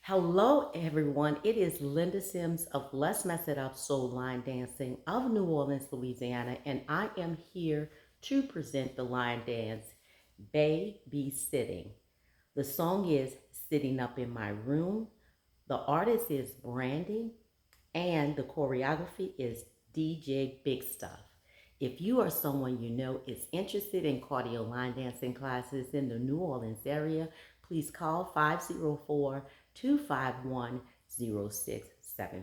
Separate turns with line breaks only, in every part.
Hello, everyone. It is Linda Sims of Let's Mess It Up Soul Line Dancing of New Orleans, Louisiana, and I am here to present the line dance Bae-B Sittin. The song is Sitting Up in My Room. The artist is BRADY, and the choreography is DJ BIGSTUF. If you are someone you know is interested in cardio line dancing classes in the New Orleans area, please call 504-251-0674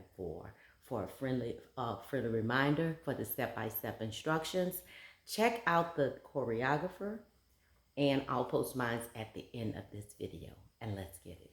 for a friendly reminder for the step-by-step instructions. Check out the choreographer, and I'll post mine at the end of this video. And let's get it.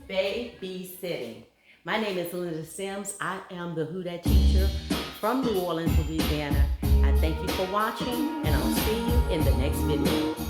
Bae-B Sittin. My name is Linda Sims. I am the Who Dat teacher from New Orleans, Louisiana. I thank you for watching, and I'll see you in the next video.